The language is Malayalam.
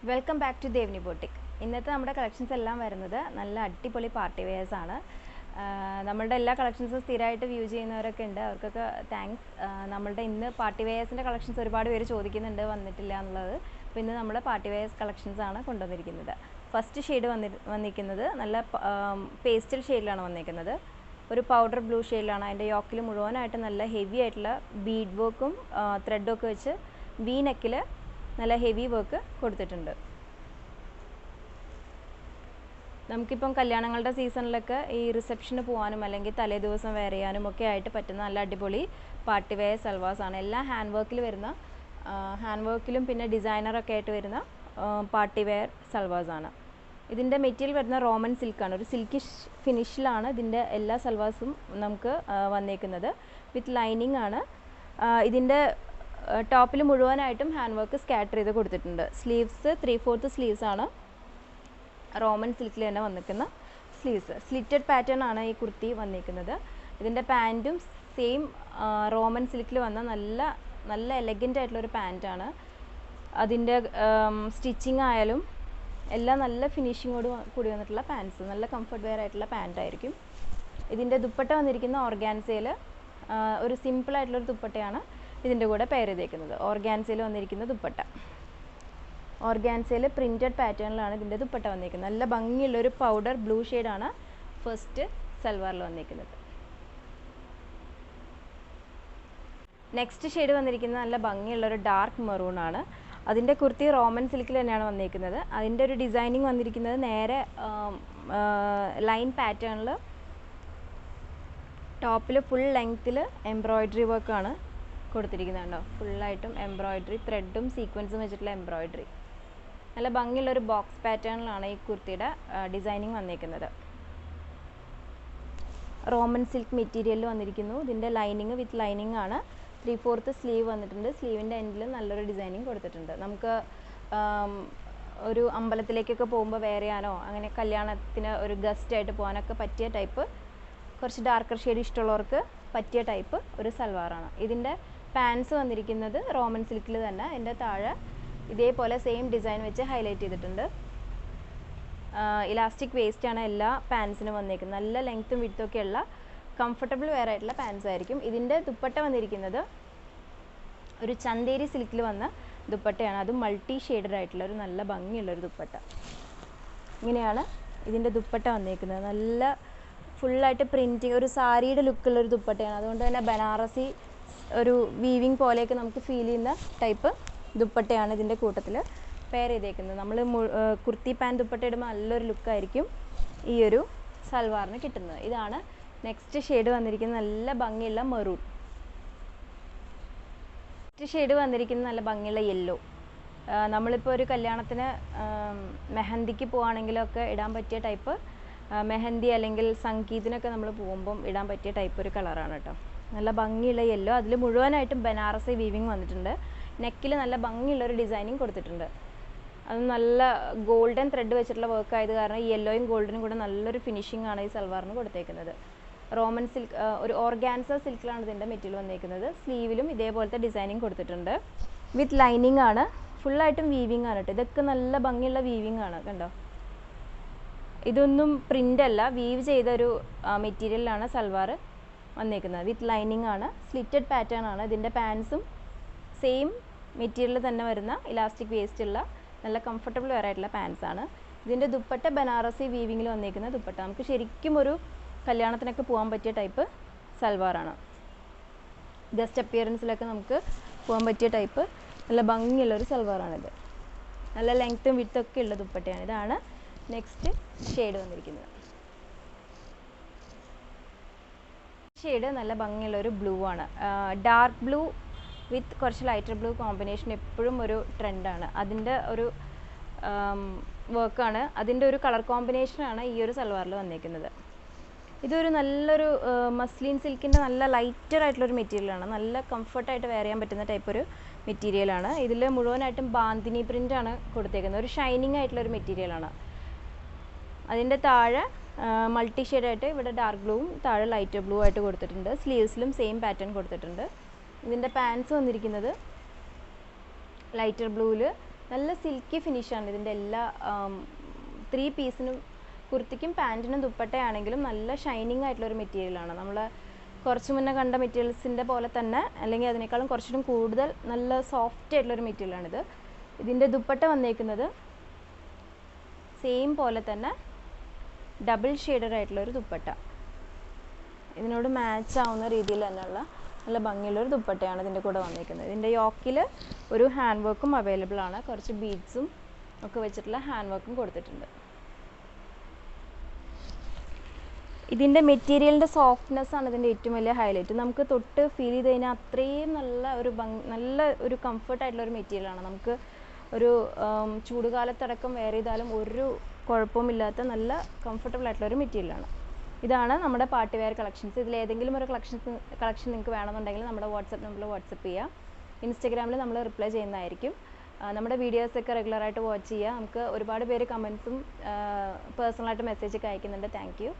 Welcome back to Devni boutique. ഇന്നത്തെ നമ്മുടെ കളക്ഷൻസ് എല്ലാം വരുന്നത് നല്ല അടിപൊളി പാർട്ടി വെയേഴ്സ് ആണ്. നമ്മളുടെ എല്ലാ കളക്ഷൻസും സ്ഥിരമായിട്ട് വ്യൂ ചെയ്യുന്നവരൊക്കെ ഉണ്ട്, അവർക്കൊക്കെ താങ്ക്സ്. നമ്മളുടെ ഇന്ന് പാർട്ടി വെയേഴ്സിൻ്റെ കളക്ഷൻസ് ഒരുപാട് പേര് ചോദിക്കുന്നുണ്ട്, വന്നിട്ടില്ല എന്നുള്ളത്. അപ്പോൾ ഇന്ന് നമ്മൾ പാർട്ടി വെയേഴ്സ് കളക്ഷൻസ് ആണ് കൊണ്ടുവന്നിരിക്കുന്നത്. ഫസ്റ്റ് ഷെയ്ഡ് വന്നിരിക്കുന്നത് നല്ല പേസ്റ്റൽ ഷെയ്ഡിലാണ് വന്നിരിക്കുന്നത്. ഒരു പൗഡർ ബ്ലൂ ഷെയ്ഡിലാണ്. അതിൻ്റെ യോക്കിൽ മുഴുവനായിട്ട് നല്ല ഹെവി ആയിട്ടുള്ള ബീഡ് വർക്കും ത്രെഡും ഒക്കെ വെച്ച് വി നെക്കിൽ നല്ല ഹെവി വർക്ക് കൊടുത്തിട്ടുണ്ട്. നമുക്കിപ്പം കല്യാണങ്ങളുടെ സീസണിലൊക്കെ ഈ റിസപ്ഷന് പോകാനും അല്ലെങ്കിൽ തലേ ദിവസം വെയർ ചെയ്യാനും ഒക്കെ ആയിട്ട് പറ്റുന്ന നല്ല അടിപൊളി പാർട്ടി വെയർ സൽവാസാണ്. എല്ലാം ഹാൻഡ് വർക്കിലും പിന്നെ ഡിസൈനറൊക്കെ ആയിട്ട് വരുന്ന പാർട്ടി വെയർ സൽവാസാണ്. ഇതിൻ്റെ മെറ്റീരിയൽ വരുന്ന റോമൻ സിൽക്കാണ്. ഒരു സിൽക്കി ഫിനിഷിലാണ് ഇതിൻ്റെ എല്ലാ സൽവാസും നമുക്ക് വന്നേക്കുന്നത്. വിത്ത് ലൈനിങ് ആണ്. ഇതിൻ്റെ ടോപ്പിൽ മുഴുവനായിട്ടും ഹാൻഡ് വർക്ക് സ്കാറ്റർ ചെയ്ത് കൊടുത്തിട്ടുണ്ട്. സ്ലീവ്സ് 3/4 സ്ലീവ്സ് ആണ്. റോമൻ സിൽക്കിൽ തന്നെ വന്നിരിക്കുന്ന സ്ലീവ്സ്. സ്ലിറ്റഡ് പാറ്റേൺ ആണ് ഈ കുർത്തി വന്നിരിക്കുന്നത്. ഇതിൻ്റെ പാൻറ്റും സെയിം റോമൻ സിൽക്കിൽ വന്ന നല്ല എലഗൻ്റ് ആയിട്ടുള്ളൊരു പാൻറ്റാണ്. അതിൻ്റെ സ്റ്റിച്ചിങ് ആയാലും എല്ലാം നല്ല ഫിനിഷിങ്ങോട് കൂടി വന്നിട്ടുള്ള പാൻറ്റ്സ്, നല്ല കംഫർട്ട് വെയർ ആയിട്ടുള്ള പാൻറ്റായിരിക്കും. ഇതിൻ്റെ ദുപ്പട്ട വന്നിരിക്കുന്ന ഓർഗാൻസയിൽ ഒരു സിമ്പിളായിട്ടുള്ളൊരു ദുപ്പട്ടയാണ് ഇതിൻ്റെ കൂടെ പെയർ ചെയ്തേക്കുന്നത്. ഓർഗാൻസയിൽ വന്നിരിക്കുന്ന ദുപ്പട്ട, ഓർഗാൻസയിൽ പ്രിൻറ്റഡ് പാറ്റേണിലാണ് ഇതിൻ്റെ ദുപ്പട്ട വന്നിരിക്കുന്നത്. നല്ല ഭംഗിയുള്ളൊരു പൗഡർ ബ്ലൂ ഷെയ്ഡാണ് ഫസ്റ്റ് സൽവാറിൽ വന്നിരിക്കുന്നത്. നെക്സ്റ്റ് ഷെയ്ഡ് വന്നിരിക്കുന്നത് നല്ല ഭംഗിയുള്ളൊരു ഡാർക്ക് മെറൂണാണ്. അതിൻ്റെ കുർത്തി റോമൻ സിൽക്കിൽ തന്നെയാണ് വന്നിരിക്കുന്നത്. അതിൻ്റെ ഒരു ഡിസൈനിങ് വന്നിരിക്കുന്നത് നേരെ ലൈൻ പാറ്റേണിൽ ടോപ്പിൽ ഫുൾ ലെങ്ത്തിൽ എംബ്രോയ്ഡറി വർക്കാണ് കൊടുത്തിരിക്കുന്നുണ്ടോ. ഫുള്ളായിട്ടും എംബ്രോയ്ഡറി, ത്രെഡും സീക്വൻസും വെച്ചിട്ടുള്ള എംബ്രോയ്ഡറി. നല്ല ഭംഗിയുള്ളൊരു ബോക്സ് പാറ്റേണിലാണ് ഈ കുർത്തിയുടെ ഡിസൈനിങ് വന്നിരിക്കുന്നത്. റോമൻ സിൽക്ക് മെറ്റീരിയലിൽ വന്നിരിക്കുന്നു. ഇതിൻ്റെ ലൈനിങ് വിത്ത് ലൈനിങ് ആണ്. 3/4 സ്ലീവ് വന്നിട്ടുണ്ട്. സ്ലീവിൻ്റെ എൻഡിൽ നല്ലൊരു ഡിസൈനിങ് കൊടുത്തിട്ടുണ്ട്. നമുക്ക് ഒരു അമ്പലത്തിലേക്കൊക്കെ പോകുമ്പോൾ വെയർ ചെയ്യാനോ അങ്ങനെ കല്യാണത്തിന് ഒരു ഗസ്റ്റായിട്ട് പോകാനൊക്കെ പറ്റിയ ടൈപ്പ്, കുറച്ച് ഡാർക്കർ ഷെയ്ഡ് ഇഷ്ടമുള്ളവർക്ക് പറ്റിയ ടൈപ്പ് ഒരു സൽവാറാണ്. ഇതിൻ്റെ പാൻസ് വന്നിരിക്കുന്നത് റോമൻ സിൽക്കിൽ തന്നെ. അതിൻ്റെ താഴെ ഇതേപോലെ സെയിം ഡിസൈൻ വെച്ച് ഹൈലൈറ്റ് ചെയ്തിട്ടുണ്ട്. ഇലാസ്റ്റിക് വേസ്റ്റാണ് എല്ലാ പാൻസിനും വന്നിരിക്കുന്നത്. നല്ല ലെങ്ത്തും വിഡ്ത്തും ഒക്കെ ഉള്ള കംഫർട്ടബിൾ വെയർ ആയിട്ടുള്ള പാൻസ് ആയിരിക്കും. ഇതിൻ്റെ ദുപ്പട്ട വന്നിരിക്കുന്നത് ഒരു ചന്തേരി സിൽക്കിൽ വന്ന ദുപ്പട്ടയാണ്. അത് മൾട്ടി ഷെയ്ഡഡ് ആയിട്ടുള്ള ഒരു നല്ല ഭംഗിയുള്ളൊരു ദുപ്പട്ട. ഇങ്ങനെയാണ് ഇതിൻ്റെ ദുപ്പട്ട വന്നിരിക്കുന്നത്. നല്ല ഫുള്ളായിട്ട് പ്രിൻറ്റിങ്, ഒരു സാരിയുടെ ലുക്കുള്ളൊരു ദുപ്പട്ടയാണ്. അതുകൊണ്ട് തന്നെ ബനാറസി ഒരു വീവിങ് പോലെയൊക്കെ നമുക്ക് ഫീൽ ചെയ്യുന്ന ടൈപ്പ് ദുപ്പട്ടയാണ് ഇതിൻ്റെ കൂട്ടത്തിൽ പെയർ ചെയ്തേക്കുന്നത്. നമ്മൾ കുർത്തി പാൻറ് ദുപ്പട്ട ഇടുമ്പോൾ നല്ലൊരു ലുക്കായിരിക്കും ഈ ഒരു സൽവാറിന് കിട്ടുന്നത്. ഇതാണ് നെക്സ്റ്റ് ഷെയ്ഡ് വന്നിരിക്കുന്നത്. നല്ല ഭംഗിയുള്ള മെറൂൺ. നെക്സ്റ്റ് ഷെയ്ഡ് വന്നിരിക്കുന്നത് നല്ല ഭംഗിയുള്ള യെല്ലോ. നമ്മളിപ്പോൾ ഒരു കല്യാണത്തിന് മെഹന്തിക്ക് പോവുകയാണെങ്കിലൊക്കെ ഇടാൻ പറ്റിയ ടൈപ്പ്, മെഹന്തി അല്ലെങ്കിൽ സംഗീതിനൊക്കെ നമ്മൾ പോകുമ്പം ഇടാൻ പറ്റിയ ടൈപ്പ് ഒരു കളറാണ് കേട്ടോ. നല്ല ഭംഗിയുള്ള യെല്ലോ. അതിൽ മുഴുവനായിട്ടും ബനാറസി വീവിങ് വന്നിട്ടുണ്ട്. നെക്കിൽ നല്ല ഭംഗിയുള്ളൊരു ഡിസൈനിങ് കൊടുത്തിട്ടുണ്ട്. അത് നല്ല ഗോൾഡൻ ത്രെഡ് വെച്ചിട്ടുള്ള വർക്ക് ആയത് കാരണം ഈ യെല്ലോയും ഗോൾഡനും കൂടെ നല്ലൊരു ഫിനിഷിംഗ് ആണ് ഈ സൽവാറിന് കൊടുത്തേക്കുന്നത്. റോമൻ സിൽക്ക്, ഒരു ഓർഗാൻസ സിൽക്കിലാണ് ഇതിൻ്റെ മെറ്റീരിയൽ വന്നിരിക്കുന്നത്. സ്ലീവിലും ഇതേപോലത്തെ ഡിസൈനിങ് കൊടുത്തിട്ടുണ്ട്. വിത്ത് ലൈനിങ് ആണ്. ഫുള്ളായിട്ടും വീവിങ് ആണ് കേട്ടോ. ഇതൊക്കെ നല്ല ഭംഗിയുള്ള വീവിങ് ആണ് കണ്ടോ. ഇതൊന്നും പ്രിൻ്റ് അല്ല, വീവ് ചെയ്തൊരു മെറ്റീരിയലാണ് സൽവാർ വന്നിരിക്കുന്നത്. വിത്ത് ലൈനിങ് ആണ്. സ്ലിറ്റഡ് പാറ്റേൺ ആണ്. ഇതിൻ്റെ പാൻസും സെയിം മെറ്റീരിയൽ തന്നെ വരുന്ന ഇലാസ്റ്റിക് വേസ്റ്റ് ഉള്ള നല്ല കംഫർട്ടബിൾ വെയർ ആയിട്ടുള്ള പാൻസ് ആണ്. ഇതിൻ്റെ ദുപ്പട്ട ബനാറസി വീവിങ്ങിൽ വന്നിരിക്കുന്ന ദുപ്പട്ട. നമുക്ക് ശരിക്കും ഒരു കല്യാണത്തിനൊക്കെ പോകാൻ പറ്റിയ ടൈപ്പ് സൽവാറാണ്. ഗസ്റ്റ് അപ്പിയറൻസിലൊക്കെ നമുക്ക് പോകാൻ പറ്റിയ ടൈപ്പ് നല്ല ഭംഗിയുള്ളൊരു സൽവാറാണിത്. നല്ല ലെങ്ത്തും വിഡ്ത്തും ഒക്കെ ഉള്ള ദുപ്പട്ടയാണ്. ഇതാണ് നെക്സ്റ്റ് ഷെയ്ഡ് വന്നിരിക്കുന്നത്. ഷെയ്ഡ് നല്ല ഭംഗിയുള്ളൊരു ബ്ലൂ ആണ്. ഡാർക്ക് ബ്ലൂ വിത്ത് കുറച്ച് ലൈറ്റർ ബ്ലൂ കോമ്പിനേഷൻ എപ്പോഴും ഒരു ട്രെൻഡാണ്. അതിൻ്റെ ഒരു വർക്കാണ്, അതിൻ്റെ ഒരു കളർ കോമ്പിനേഷനാണ് ഈ ഒരു സൽവാറിൽ വന്നിരിക്കുന്നത്. ഇതൊരു നല്ലൊരു മസ്ലിൻ സിൽക്കിൻ്റെ നല്ല ലൈറ്റർ ആയിട്ടുള്ളൊരു മെറ്റീരിയലാണ്. നല്ല കംഫർട്ടായിട്ട് വെയർ ചെയ്യാൻ പറ്റുന്ന ടൈപ്പ് ഒരു മെറ്റീരിയലാണ്. ഇതിൽ മുഴുവനായിട്ടും ബാന്തിനി പ്രിൻ്റാണ് കൊടുത്തേക്കുന്നത്. ഒരു ഷൈനിങ് ആയിട്ടുള്ളൊരു മെറ്റീരിയലാണ്. അതിൻ്റെ താഴെ മൾട്ടി ഷെയ്ഡായിട്ട് ഇവിടെ ഡാർക്ക് ബ്ലൂവും താഴെ ലൈറ്റർ ബ്ലൂ ആയിട്ട് കൊടുത്തിട്ടുണ്ട്. സ്ലീവ്സിലും സെയിം പാറ്റേൺ കൊടുത്തിട്ടുണ്ട്. ഇതിൻ്റെ പാൻസ് വന്നിരിക്കുന്നത് ലൈറ്റർ ബ്ലൂവിൽ നല്ല സിൽക്കി ഫിനിഷാണ് ഇതിൻ്റെ എല്ലാ 3 പീസിനും, കുർത്തിക്കും പാൻറ്റിനും ദുപ്പട്ടയാണെങ്കിലും നല്ല ഷൈനിങ് ആയിട്ടുള്ളൊരു മെറ്റീരിയലാണ്. നമ്മൾ കുറച്ച് മുന്നേ കണ്ട മെറ്റീരിയൽസിൻ്റെ പോലെ തന്നെ, അല്ലെങ്കിൽ അതിനേക്കാളും കുറച്ചുകൂടി കൂടുതൽ നല്ല സോഫ്റ്റ് ആയിട്ടുള്ളൊരു മെറ്റീരിയലാണിത്. ഇതിൻ്റെ ദുപ്പട്ട വന്നേക്കുന്നത് സെയിം പോലെ തന്നെ ഡബിൾ ഷെയ്ഡഡ് ആയിട്ടുള്ളൊരു ദുപ്പട്ട. ഇതിനോട് മാച്ച് ആവുന്ന രീതിയിൽ തന്നെയുള്ള നല്ല ഭംഗിയുള്ളൊരു ദുപ്പട്ടയാണ് ഇതിൻ്റെ കൂടെ വന്നിരിക്കുന്നത്. ഇതിൻ്റെ യോക്കിൽ ഒരു ഹാൻഡ് വർക്കും അവൈലബിൾ ആണ്. കുറച്ച് ബീഡ്സും ഒക്കെ വെച്ചിട്ടുള്ള ഹാൻഡ് വർക്കും കൊടുത്തിട്ടുണ്ട്. ഇതിൻ്റെ മെറ്റീരിയലിൻ്റെ സോഫ്റ്റ്നെസ് ആണ് ഇതിൻ്റെ ഏറ്റവും വലിയ ഹൈലൈറ്റ്. നമുക്ക് തൊട്ട് ഫീൽ ചെയ്ത് കഴിഞ്ഞാൽ അത്രയും നല്ല ഒരു കംഫർട്ടായിട്ടുള്ളൊരു മെറ്റീരിയലാണ്. നമുക്ക് ഒരു ചൂടുകാലത്തടക്കം വെയർ ചെയ്താലും ഒരു കുഴപ്പമില്ലാത്ത നല്ല കംഫർട്ടബിൾ ആയിട്ടുള്ളൊരു മെറ്റീരിയലാണ്. ഇതാണ് നമ്മുടെ പാർട്ടി വെയർ കളക്ഷൻസ്. ഇതിലേതെങ്കിലും ഒരു കളക്ഷൻ നിങ്ങൾക്ക് വേണമെന്നുണ്ടെങ്കിൽ നമ്മുടെ വാട്സപ്പ് നമ്പറിൽ വാട്സപ്പ് ചെയ്യുക. ഇൻസ്റ്റാഗ്രാമിൽ നമ്മൾ റിപ്ലൈ ചെയ്യുന്നതായിരിക്കും. നമ്മുടെ വീഡിയോസൊക്കെ റെഗുലറായിട്ട് വാച്ച് ചെയ്യുക. നമുക്ക് ഒരുപാട് പേര് കമൻസും പേഴ്സണലായിട്ട് മെസ്സേജൊക്കെ അയക്കുന്നുണ്ട്. Thank you.